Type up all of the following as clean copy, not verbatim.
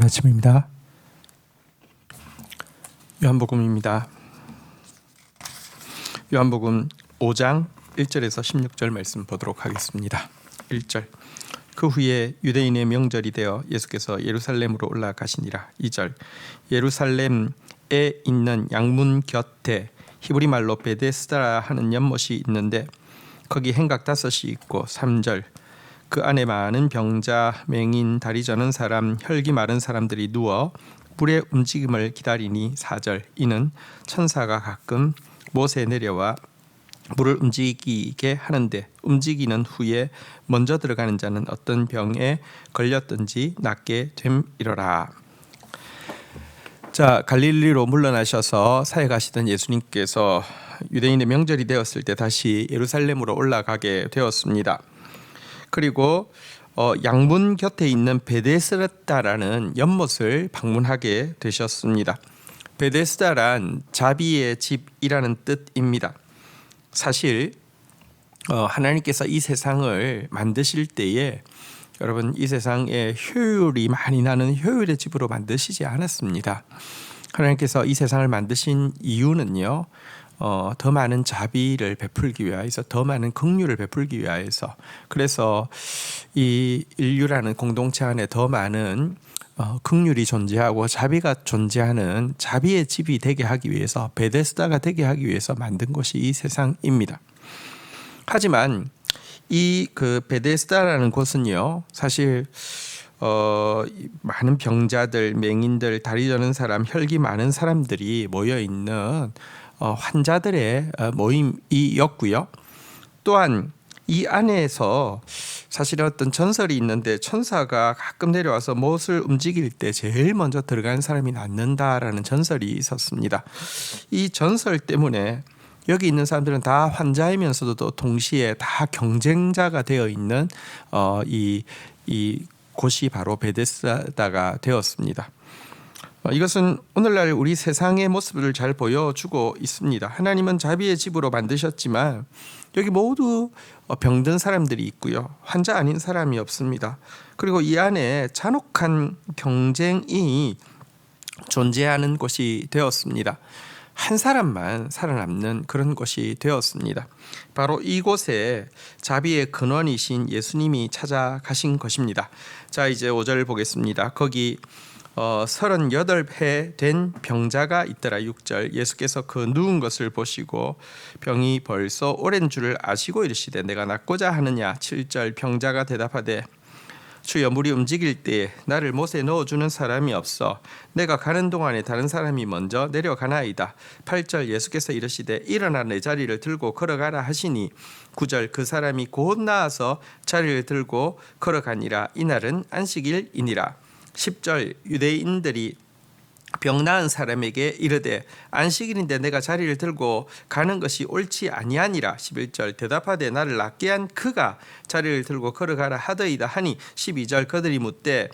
좋은 아침입니다. 요한복음입니다. 요한복음 5장 1절에서 16절 말씀 보도록 하겠습니다. 1절. 그 후에 유대인의 명절이 되어 예수께서 예루살렘으로 올라가시니라. 2절. 예루살렘에 있는 양문 곁에 히브리 말로 베데스다라 하는 연못이 있는데 거기 행각 5이 있고. 3절. 그 안에 많은 병자, 맹인, 다리 저는 사람, 혈기 마른 사람들이 누워 물의 움직임을 기다리니. 4절. 이는 천사가 가끔 못에 내려와 물을 움직이게 하는데 움직이는 후에 먼저 들어가는 자는 어떤 병에 걸렸든지 낫게 됨이로라. 자, 갈릴리로 물러나셔서 사역하시던 예수님께서 유대인의 명절이 되었을 때 다시 예루살렘으로 올라가게 되었습니다. 그리고 양문 곁에 있는 베데스다라는 연못을 방문하게 되셨습니다. 베데스다란 자비의 집이라는 뜻입니다. 사실 하나님께서 이 세상을 만드실 때에 여러분, 이 세상에 효율이 많이 나는 효율의 집으로 만드시지 않았습니다. 하나님께서 이 세상을 만드신 이유는요, 더 많은 자비를 베풀기 위하여서, 더 많은 긍휼을 베풀기 위하여서, 그래서 이 인류라는 공동체 안에 더 많은 긍휼이 존재하고 자비가 존재하는 자비의 집이 되게 하기 위해서, 베데스다가 되게 하기 위해서 만든 것이 이 세상입니다. 하지만 이 그 베데스다라는 곳은요, 사실 많은 병자들, 맹인들, 다리 저는 사람, 혈기 많은 사람들이 모여 있는 환자들의 모임이었고요. 또한 이 안에서 사실 어떤 전설이 있는데, 천사가 가끔 내려와서 못을 움직일 때 제일 먼저 들어가는 사람이 낫는다라는 전설이 있었습니다. 이 전설 때문에 여기 있는 사람들은 다 환자이면서도 동시에 다 경쟁자가 되어 있는 이 곳이 바로 베데스다가 되었습니다. 이것은 오늘날 우리 세상의 모습을 잘 보여주고 있습니다. 하나님은 자비의 집으로 만드셨지만 여기 모두 병든 사람들이 있고요, 환자 아닌 사람이 없습니다. 그리고 이 안에 잔혹한 경쟁이 존재하는 곳이 되었습니다. 한 사람만 살아남는 그런 곳이 되었습니다. 바로 이곳에 자비의 근원이신 예수님이 찾아가신 것입니다. 자, 이제 5절 보겠습니다. 거기 38회 된 병자가 있더라. 6절. 예수께서 그 누운 것을 보시고 병이 벌써 오랜 줄을 아시고 이르시되 내가 낫고자 하느냐. 7절. 병자가 대답하되 주여, 물이 움직일 때 나를 못에 넣어주는 사람이 없어 내가 가는 동안에 다른 사람이 먼저 내려가나이다. 8절. 예수께서 이르시되 일어나 내 자리를 들고 걸어가라 하시니. 9절. 그 사람이 곧 나아서 자리를 들고 걸어가니라. 이날은 안식일이니라. 10절. 유대인들이 병 나은 사람에게 이르되 안식일인데 내가 자리를 들고 가는 것이 옳지 아니하니라. 11절. 대답하되 나를 낫게 한 그가 자리를 들고 걸어가라 하더이다 하니. 12절. 그들이 묻되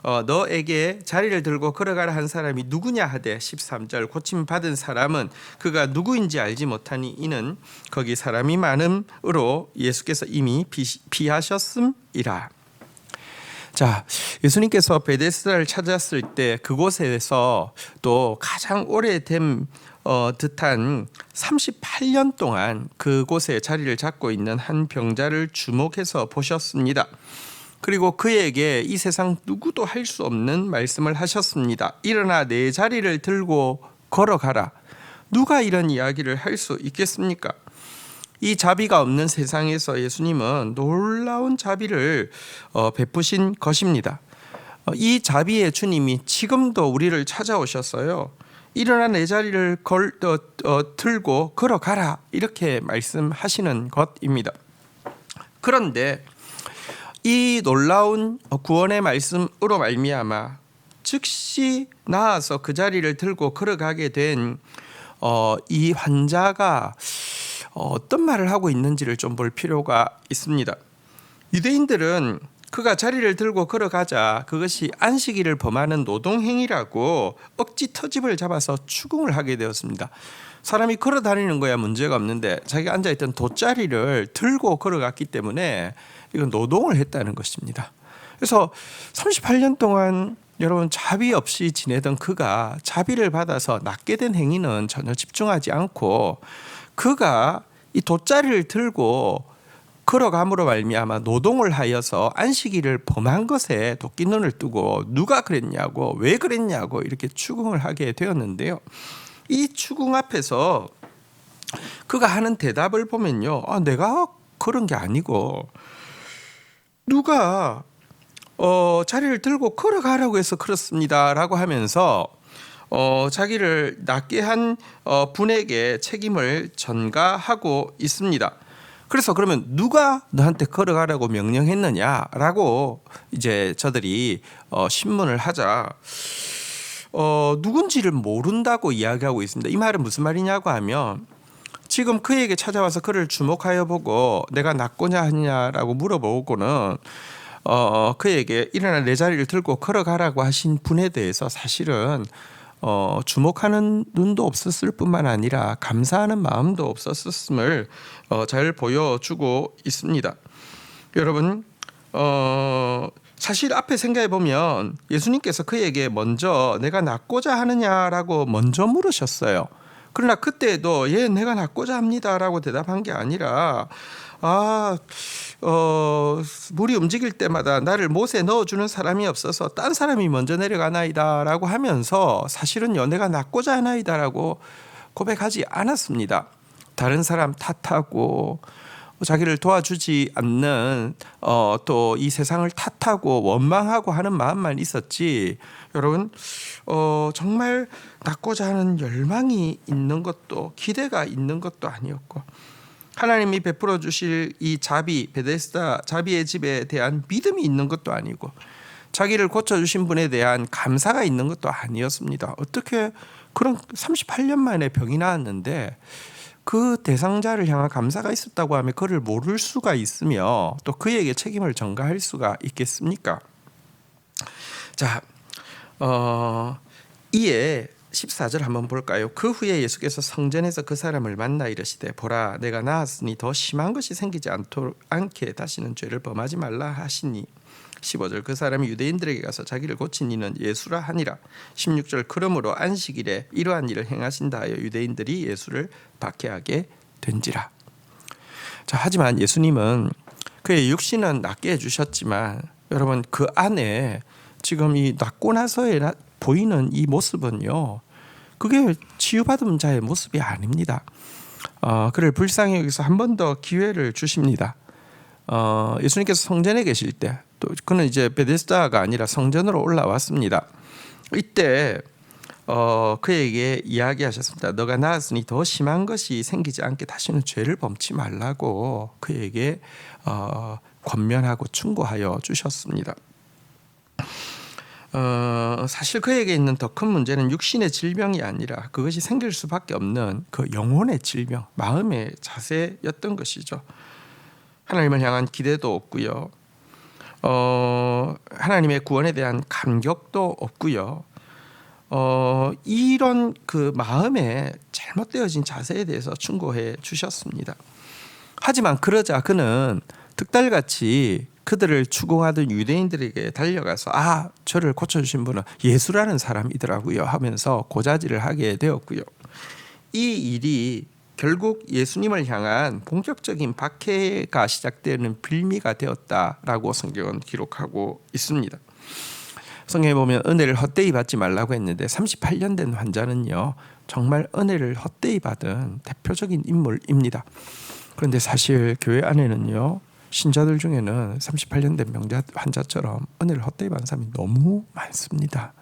너에게 자리를 들고 걸어가라 한 사람이 누구냐 하되. 13절. 고침 받은 사람은 그가 누구인지 알지 못하니 이는 거기 사람이 많음으로 예수께서 이미 피하셨음이라. 자, 예수님께서 베데스다를 찾았을 때 그곳에서 또 가장 오래된 듯한 38년 동안 그곳에 자리를 잡고 있는 한 병자를 주목해서 보셨습니다. 그리고 그에게 이 세상 누구도 할 수 없는 말씀을 하셨습니다. 일어나 내 자리를 들고 걸어가라. 누가 이런 이야기를 할 수 있겠습니까? 이 자비가 없는 세상에서 예수님은 놀라운 자비를 베푸신 것입니다. 이 자비의 주님이 지금도 우리를 찾아오셨어요. 일어나 내 자리를 들고 걸어가라, 이렇게 말씀하시는 것입니다. 그런데 이 놀라운 구원의 말씀으로 말미암아 즉시 나아서 그 자리를 들고 걸어가게 된 이 환자가 어떤 말을 하고 있는지를 좀 볼 필요가 있습니다. 유대인들은 그가 자리를 들고 걸어가자 그것이 안식일을 범하는 노동행위라고 억지 터집을 잡아서 추궁을 하게 되었습니다. 사람이 걸어다니는 거야 문제가 없는데 자기가 앉아있던 돗자리를 들고 걸어갔기 때문에 이건 노동을 했다는 것입니다. 그래서 38년 동안 여러분, 자비 없이 지내던 그가 자비를 받아서 낫게 된 행위는 전혀 집중하지 않고 그가 이 돗자리를 들고 걸어감으로 말미암아 노동을 하여서 안식일을 범한 것에 도끼 눈을 뜨고 누가 그랬냐고 왜 그랬냐고 이렇게 추궁을 하게 되었는데요. 이 추궁 앞에서 그가 하는 대답을 보면요, 내가 그런 게 아니고 누가 자리를 들고 걸어가라고 해서 그렇습니다라고 하면서 자기를 낫게 한 분에게 책임을 전가하고 있습니다. 그래서 그러면 누가 너한테 걸어가라고 명령했느냐라고 이제 저들이 신문을 하자 누군지를 모른다고 이야기하고 있습니다. 이 말은 무슨 말이냐고 하면 지금 그에게 찾아와서 그를 주목하여 보고 내가 낫고자 하느냐라고 물어보고는 그에게 일어나 내 자리를 들고 걸어가라고 하신 분에 대해서 사실은 주목하는 눈도 없었을 뿐만 아니라 감사하는 마음도 없었음을 잘 보여주고 있습니다. 여러분, 사실 앞에 생각해 보면 예수님께서 그에게 먼저 내가 낫고자 하느냐라고 먼저 물으셨어요. 그러나 그때도 내가 낫고자 합니다라고 대답한 게 아니라 물이 움직일 때마다 나를 못에 넣어주는 사람이 없어서 딴 사람이 먼저 내려가나이다라고 하면서 사실은요 내가 낫고자 하나이다라고 고백하지 않았습니다. 다른 사람 탓하고 자기를 도와주지 않는 또 이 세상을 탓하고 원망하고 하는 마음만 있었지, 여러분 정말 낫고자 하는 열망이 있는 것도 기대가 있는 것도 아니었고 하나님이 베풀어 주실 이 자비, 베데스다 자비의 집에 대한 믿음이 있는 것도 아니고 자기를 고쳐주신 분에 대한 감사가 있는 것도 아니었습니다. 어떻게 그런 38년 만에 병이 나았는데 그 대상자를 향한 감사가 있었다고 하면 그를 모를 수가 있으며 또 그에게 책임을 전가할 수가 있겠습니까? 자, 이에 14절 한번 볼까요? 그 후에 예수께서 성전에서 그 사람을 만나 이르시되 보라 내가 나았으니 더 심한 것이 생기지 않게 다시는 죄를 범하지 말라 하시니 15절 그 사람이 유대인들에게 가서 자기를 고친 이는 예수라 하니라. 16절 그러므로 안식일에 이러한 일을 행하신다 하여 유대인들이 예수를 박해하게 된지라. 자, 하지만 예수님은 그의 육신은 낫게 해주셨지만 여러분 그 안에 지금 이 낫고 나서에 보이는 이 모습은요 그게 치유받은 자의 모습이 아닙니다. 그를 불쌍히 여기서 한 번 더 기회를 주십니다. 예수님께서 성전에 계실 때 또 그는 이제 베데스다가 아니라 성전으로 올라왔습니다. 이때 그에게 이야기하셨습니다. 너가 나았으니 더 심한 것이 생기지 않게 다시는 죄를 범치 말라고 그에게 권면하고 충고하여 주셨습니다. 사실 그에게 있는 더 큰 문제는 육신의 질병이 아니라 그것이 생길 수밖에 없는 그 영혼의 질병, 마음의 자세였던 것이죠. 하나님을 향한 기대도 없고요. 하나님의 구원에 대한 감격도 없고요. 이런 그 마음의 잘못되어진 자세에 대해서 충고해 주셨습니다. 하지만 그러자 그는 득달같이 그들을 추궁하던 유대인들에게 달려가서 저를 고쳐주신 분은 예수라는 사람이더라고요 하면서 고자질을 하게 되었고요. 이 일이 결국 예수님을 향한 본격적인 박해가 시작되는 빌미가 되었다라고 성경은 기록하고 있습니다. 성경에 보면 은혜를 헛되이 받지 말라고 했는데 38년 된 환자는요 정말 은혜를 헛되이 받은 대표적인 인물입니다. 그런데 사실 교회 안에는요 신자들 중에는 38년 된 병자 환자처럼 은혜를 헛되이 받은 사람이 너무 많습니다.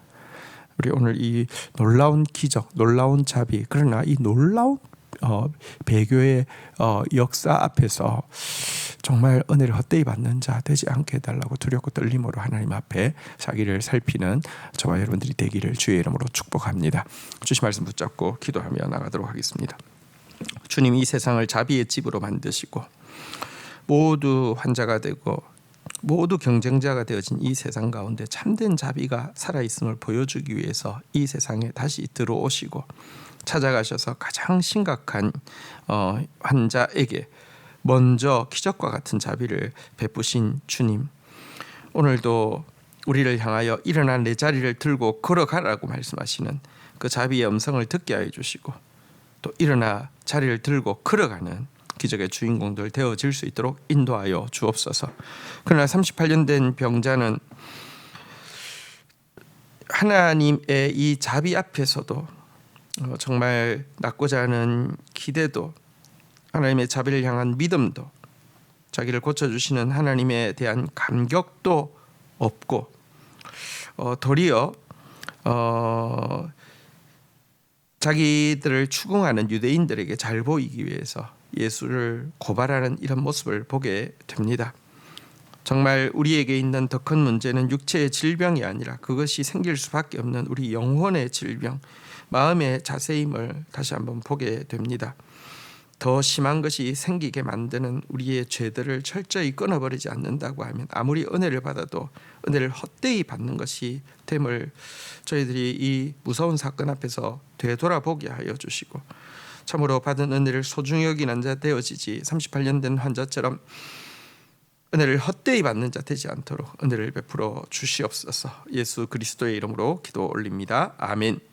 우리 오늘 이 놀라운 기적, 놀라운 자비, 그러나 이 놀라운 배교의 역사 앞에서 정말 은혜를 헛되이 받는 자 되지 않게 해달라고 두렵고 떨림으로 하나님 앞에 자기를 살피는 저와 여러분들이 되기를 주의 이름으로 축복합니다. 주신 말씀 붙잡고 기도하며 나가도록 하겠습니다. 주님, 이 세상을 자비의 집으로 만드시고 모두 환자가 되고 모두 경쟁자가 되어진 이 세상 가운데 참된 자비가 살아있음을 보여주기 위해서 이 세상에 다시 들어오시고 찾아가셔서 가장 심각한 환자에게 먼저 기적과 같은 자비를 베푸신 주님, 오늘도 우리를 향하여 일어나 내 자리를 들고 걸어가라고 말씀하시는 그 자비의 음성을 듣게 하여 주시고 또 일어나 자리를 들고 걸어가는 기적의 주인공들 되어질 수 있도록 인도하여 주옵소서. 그러나 38년 된 병자는 하나님의 이 자비 앞에서도 정말 낫고자 하는 기대도 하나님의 자비를 향한 믿음도 자기를 고쳐주시는 하나님에 대한 감격도 없고 도리어 자기들을 추궁하는 유대인들에게 잘 보이기 위해서 예수를 고발하는 이런 모습을 보게 됩니다. 정말 우리에게 있는 더 큰 문제는 육체의 질병이 아니라 그것이 생길 수밖에 없는 우리 영혼의 질병, 마음의 자세임을 다시 한번 보게 됩니다. 더 심한 것이 생기게 만드는 우리의 죄들을 철저히 끊어버리지 않는다고 하면 아무리 은혜를 받아도 은혜를 헛되이 받는 것이 됨을 저희들이 이 무서운 사건 앞에서 되돌아보게 하여 주시고 참으로 받은 은혜를 소중히 여기는 자 되어지지 38년 된 환자처럼 은혜를 헛되이 받는 자 되지 않도록 은혜를 베풀어 주시옵소서. 예수 그리스도의 이름으로 기도 올립니다. 아멘.